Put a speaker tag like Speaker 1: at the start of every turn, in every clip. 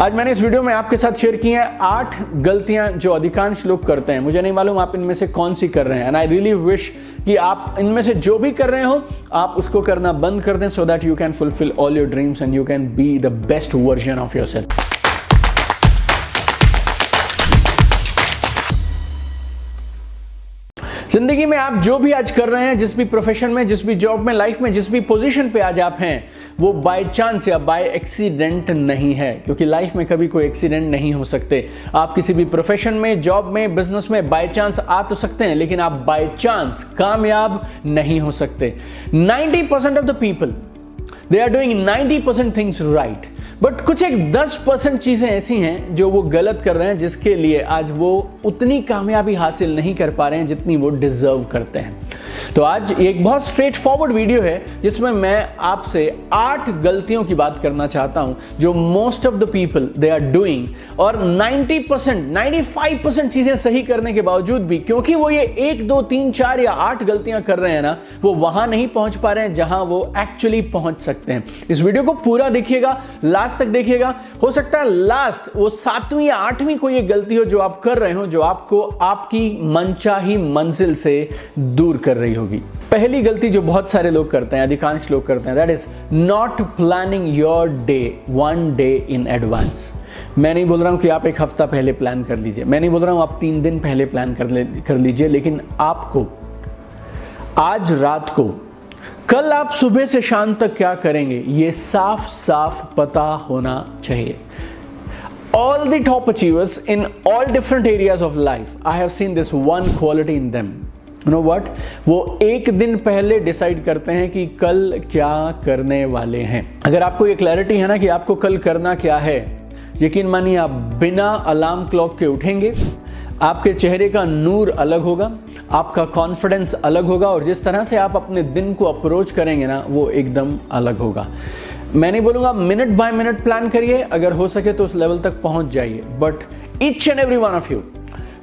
Speaker 1: आज मैंने इस वीडियो में आपके साथ शेयर की हैं 8 गलतियां जो अधिकांश लोग करते हैं। मुझे नहीं मालूम आप इनमें से कौन सी कर रहे हैं, एंड आई रियली विश कि आप इनमें से जो भी कर रहे हो आप उसको करना बंद कर दें, so that you can fulfil all your dreams and you can be the best version of yourself. जिंदगी में आप जो भी आज कर रहे हैं, जिस भी प्रोफेशन में, जिस भी जॉब में, लाइफ में, जिस भी पोजीशन पे आज आप हैं, वो बाय चांस या बाय एक्सीडेंट नहीं है, क्योंकि लाइफ में कभी कोई एक्सीडेंट नहीं हो सकते। आप किसी भी प्रोफेशन में, जॉब में, बिजनेस में बाय चांस आ तो सकते हैं, लेकिन आप बाय चांस कामयाब नहीं हो सकते। 90% of the people they are doing 90% things right, but कुछ एक 10% चीजें ऐसी हैं जो वो गलत कर रहे हैं, जिसके लिए आज वो उतनी कामयाबी हासिल नहीं कर पा रहे हैं जितनी वो डिजर्व करते हैं। तो आज एक बहुत स्ट्रेट फॉरवर्ड वीडियो है जिसमें मैं आपसे 8 गलतियों की बात करना चाहता हूं जो most of the people they are doing, और 90% 95% चीजें सही करने के बावजूद भी, क्योंकि वो ये 1 2 3 4 या 8 गलतियां कर रहे हैं ना, वो वहां नहीं पहुंच पा रहे हैं जहां वो एक्चुअली पहुंच सकते हैं। इस वीडियो को पूरा देखिएगा, लास्ट तक देखिएगा। हो सकता है लास्ट वो 7वीं या 8वीं कोई एक गलती हो जो आप कर रहे हो, जो आपको आपकी मनचाही मंजिल से दूर कर रही होगी। पहली गलती जो बहुत सारे लोग करते हैं, अधिकांश लोग करते हैं, that is not planning your day 1 day in advance. मैं नहीं बोल रहा हूं कि आप 1 हफ्ता पहले प्लान कर लीजिए, मैं नहीं बोल रहा हूं आप 3 दिन पहले प्लान कर लीजिए, लेकिन आपको आज रात को, कल आप सुबह से शाम तक क्या करेंगे, ये साफ साफ पता होना चाहिए। All the top achievers in all different areas of life, I have seen this one quality in them. You know what? वो 1 दिन पहले डिसाइड करते हैं कि कल क्या करने वाले हैं। अगर आपको ये क्लैरिटी है ना कि आपको कल करना क्या है, यकीन मानिए आप बिना अलार्म क्लॉक के उठेंगे, आपके चेहरे का नूर अलग होगा, आपका कॉन्फिडेंस अलग होगा, और जिस तरह से आप अपने दिन को अप्रोच करेंगे ना, वो एकदम अलग होगा। मैं नहीं बोलूंगा मिनट बाय मिनट प्लान करिए, अगर हो सके तो उस लेवल तक पहुंच जाइए, but each and every one of you,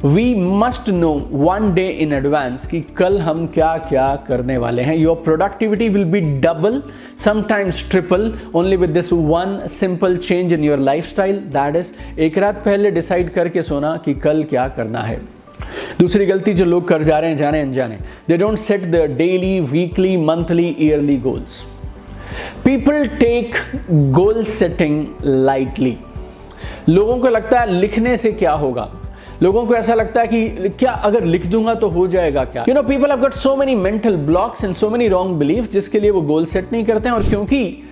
Speaker 1: we must know 1 day in advance कि कल हम क्या क्या करने वाले हैं। Your productivity will be double, sometimes triple, only with this one simple change in your lifestyle, that is एक रात पहले डिसाइड करके सोना कि कल क्या करना है। दूसरी गलती जो लोग कर जा रहे हैं जाने अनजाने, they don't set the daily, weekly, monthly, yearly goals. People take goal setting lightly. लोगों को लगता है लिखने से क्या होगा, लोगों को ऐसा लगता है कि क्या अगर लिख दूंगा तो हो जाएगा क्या। You know, people have got so many mental blocks and so many wrong belief, जिसके लिए वो गोल सेट नहीं करते हैं। और क्योंकि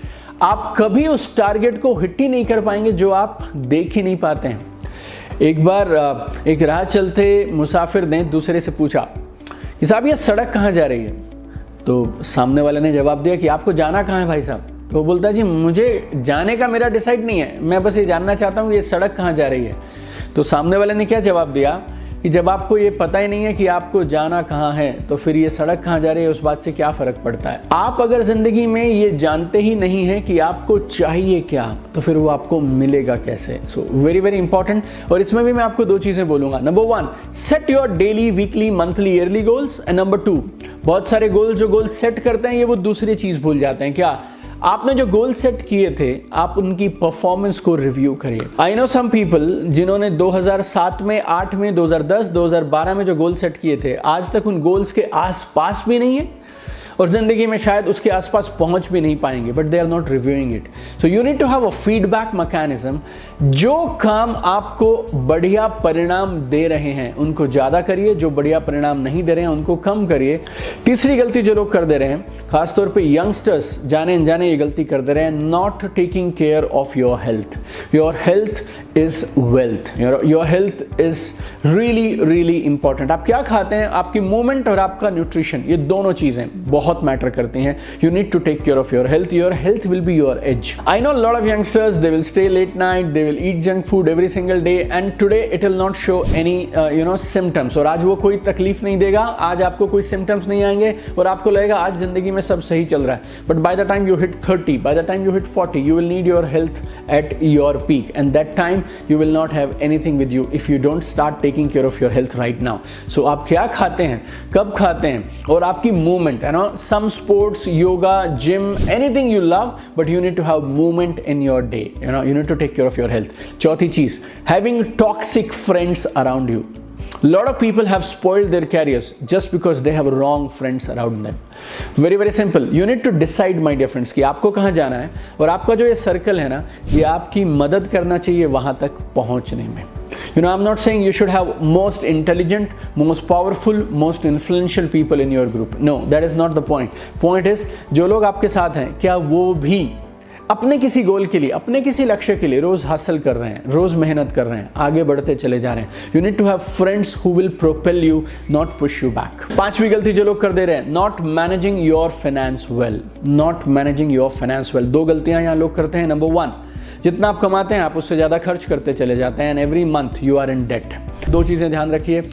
Speaker 1: आप कभी उस टारगेट को हिट ही नहीं कर पाएंगे जो आप देख ही नहीं पाते हैं। एक बार एक राह चलते मुसाफिर ने दूसरे से पूछा कि साहब ये सड़क कहाँ जा रही है, तो सामने वाले ने जवाब दिया कि आपको जाना कहाँ है भाई साहब। तो वो बोलता है जी मुझे जाने का मेरा डिसाइड नहीं है, मैं बस ये जानना चाहता हूँ ये सड़क कहाँ जा रही है। तो सामने वाले ने क्या जवाब दिया कि जब आपको ये पता ही नहीं है कि आपको जाना कहाँ है, तो फिर ये सड़क कहाँ जा रही है उस बात से क्या फर्क पड़ता है। आप अगर जिंदगी में ये जानते ही नहीं है कि आपको चाहिए क्या, तो फिर वो आपको मिलेगा कैसे। So very very important. और इसमें भी मैं आपको 2 चीजें बोलूंगा। Number 1, set your daily, weekly, monthly, yearly goals, and number 2, बहुत सारे गोल सेट करते हैं ये वो दूसरी चीज भूल जाते हैं। क्या आपने जो गोल सेट किए थे, आप उनकी परफॉर्मेंस को रिव्यू करिए। आई नो सम पीपल जिन्होंने 2007 में, 8 में, 2010, 2012 में जो गोल सेट किए थे, आज तक उन गोल्स के आसपास भी नहीं है, और जिंदगी में शायद उसके आसपास पहुंच भी नहीं पाएंगे, but they are not reviewing it. So you need to have a feedback mechanism. जो काम आपको बढ़िया परिणाम दे रहे हैं उनको ज्यादा करिए, जो बढ़िया परिणाम नहीं दे रहे हैं उनको कम करिए। तीसरी गलती जो लोग कर दे रहे हैं, खासतौर पे यंगस्टर्स जाने अनजाने ये गलती कर दे रहे हैं, not taking care of your health. Your health is wealth, your health is really really important. आप क्या खाते हैं, आपकी मूवमेंट और आपका न्यूट्रिशन, ये दोनों चीजें बहुत मैटर करती हैं। You need to take care of your health. Your health will be your edge. I know lot of youngsters, they will stay late night, they will eat junk food every single day and today it will not show any symptoms। और आज वो कोई तकलीफ नहीं देगा, आज आपको कोई symptoms नहीं आएंगे और आपको लगेगा आज जिंदगी में सब सही चल रहा है। But by the time you hit 30, by the time you hit 40, you will need your health at your peak, and that time you will not have anything with you if you don't start taking care of your health right now। So आप क्या खाते हैं, कब खाते हैं, और आपकी movement है ना, some sports, yoga, gym, anything you love, but you need to have movement in your day. You need to take care of your health. चौथी चीज, having toxic friends around you. A lot of people have spoiled their careers just because they have wrong friends around them. Very very simple. You need to decide, my dear friends, कि आपको कहाँ जाना है, और आपका जो ये circle है ना, ये आपकी मदद करना चाहिए वहां तक पहुंचने में. I'm not saying you should have most intelligent, most powerful, most influential people in your group. No, that is not the point. Point is, जो लोग आपके साथ हैं, क्या वो भी अपने किसी गोल के लिए, अपने किसी लक्ष्य के लिए रोज हासिल कर रहे हैं, रोज मेहनत कर रहे हैं, आगे बढ़ते चले जा रहे हैं. You need to have friends who will propel you, not push you back. पांचवी गलती जो लोग कर दे रहे हैं, not managing your finance well. Not managing your finance well. दो गलतियां यहां लोग करते हैं. नंबर 1, जितना आप कमाते हैं आप उससे ज़्यादा खर्च करते चले जाते हैं, and every month you are in debt. दो चीज़ें ध्यान रखिए.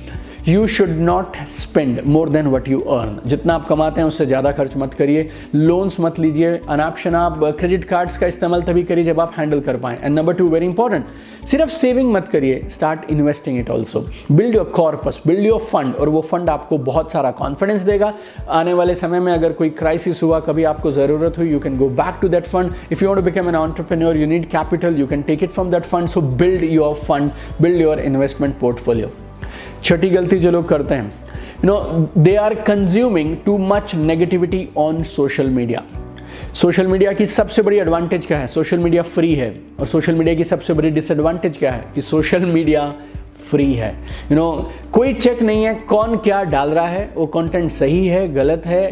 Speaker 1: You should not spend more than what you earn. जितना आप कमाते हैं उससे ज़्यादा खर्च मत करिए. लोन्स मत लीजिए. अनाप शनाप क्रेडिट कार्ड्स का इस्तेमाल तभी करिए जब आप हैंडल कर पाएं. एंड नंबर 2, वेरी इंपॉर्टेंट, सिर्फ सेविंग मत करिए, start investing it also. Build your corpus, build your fund, और वो फंड आपको बहुत सारा कॉन्फिडेंस देगा. आने वाले समय में अगर कोई क्राइसिस हुआ, कभी आपको ज़रूरत हुई, you can go back to that fund. If you want to become an entrepreneur, you need capital, you can take it from that fund. So build your fund, build your investment portfolio. छठी गलती जो लोग करते हैं, they are consuming too much negativity on social media. Social media की सबसे बड़ी advantage क्या है? सोशल मीडिया फ्री है. और सोशल मीडिया की सबसे बड़ी डिसएडवांटेज क्या है? कि सोशल मीडिया फ्री है. कोई चेक नहीं है कौन क्या डाल रहा है, वो कंटेंट सही है, गलत है.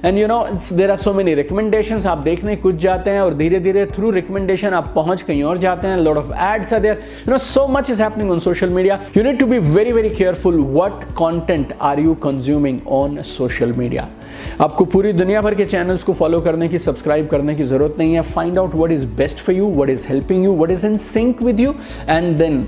Speaker 1: And there are so many recommendations. आप देखने कुछ जाते हैं और धीरे धीरे थ्रू रिकमेंडेशन आप पहुंच कहीं और जाते हैं. Lot of ads are there. So much is happening on social media. You need to be very very careful what content are you consuming on social media. आपको पूरी दुनिया भर के चैनल्स को फॉलो करने की, सब्सक्राइब करने की जरूरत नहीं है. Find out what is best for you, what is helping you, what is in sync with you, and then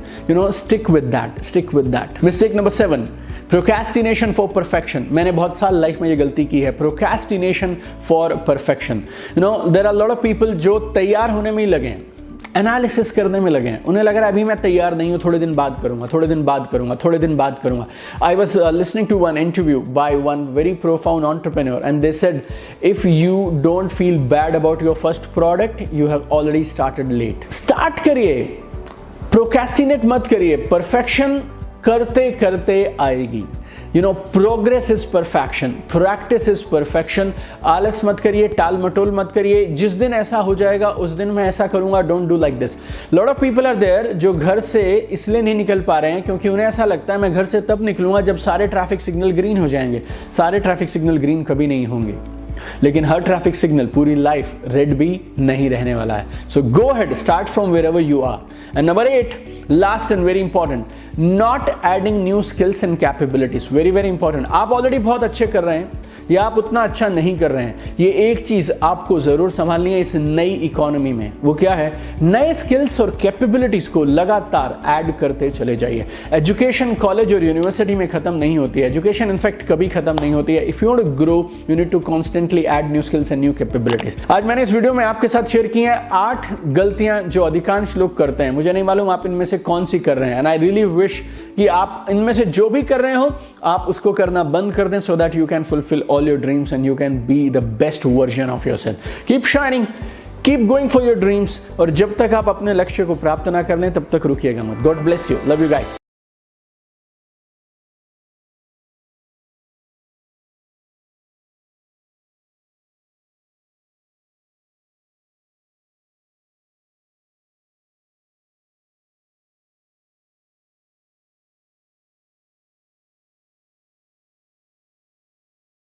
Speaker 1: stick with that. Mistake number 7, procrastination for perfection. मैंने बहुत साल लाइफ में ये गलती की है, procrastination for perfection. There are lot of people जो तैयार होने में ही लगे हैं, एनालिसिस करने में लगे हैं. उन्हें लग रहा है अभी मैं तैयार नहीं हूं, थोड़े दिन बाद करूंगा, थोड़े दिन बाद करूंगा, थोड़े दिन बाद करूंगा. I was listening to one interview by one very profound entrepreneur, and they said if you don't feel bad about your first product, you have already started late. Start करिए, प्रोक्रेस्टिनेट मत करिए. परफेक्शन करते करते आएगी. Progress is perfection, practice is perfection. आलस मत करिए, टाल मटोल मत करिए. जिस दिन ऐसा हो जाएगा उस दिन मैं ऐसा करूंगा. Don't do like this. Lot of people are there जो घर से इसलिए नहीं निकल पा रहे हैं क्योंकि उन्हें ऐसा लगता है मैं घर से तब निकलूंगा जब सारे ट्रैफिक सिग्नल ग्रीन हो जाएंगे. सारे ट्रैफिक सिग्नल ग्रीन कभी नहीं होंगे, लेकिन हर ट्रैफिक सिग्नल पूरी लाइफ रेड भी नहीं रहने वाला है. So go ahead, start from wherever you are. And number 8, last and very important, not adding new skills and capabilities. Very very important. आप ऑलरेडी बहुत अच्छे कर रहे हैं या आप उतना अच्छा नहीं कर रहे हैं, ये एक चीज आपको जरूर संभालनी है इस नई इकोनॉमी में. वो क्या है? नए स्किल्स और कैपेबिलिटीज को लगातार ऐड करते चले जाइए. एजुकेशन कॉलेज और यूनिवर्सिटी में खत्म नहीं होती है. एजुकेशन इनफैक्ट कभी खत्म नहीं होती है. If you want to grow, you need to constantly add new skills and new capabilities. आज मैंने इस वीडियो में आपके साथ शेयर की हैं 8 गलतियां जो अधिकांश लोग करते हैं. मुझे नहीं मालूम आप इनमें से कौन सी कर रहे हैं, एंड आई रियली विश कि आप इनमें से जो भी कर रहे हो आप उसको करना बंद कर दें, so that you can fulfil all your dreams and you can be the best version of yourself. Keep shining, keep going for your dreams. और जब तक आप अपने लक्ष्य को प्राप्त ना कर लें तब तक रुकिएगा मत. God bless you. Love you guys.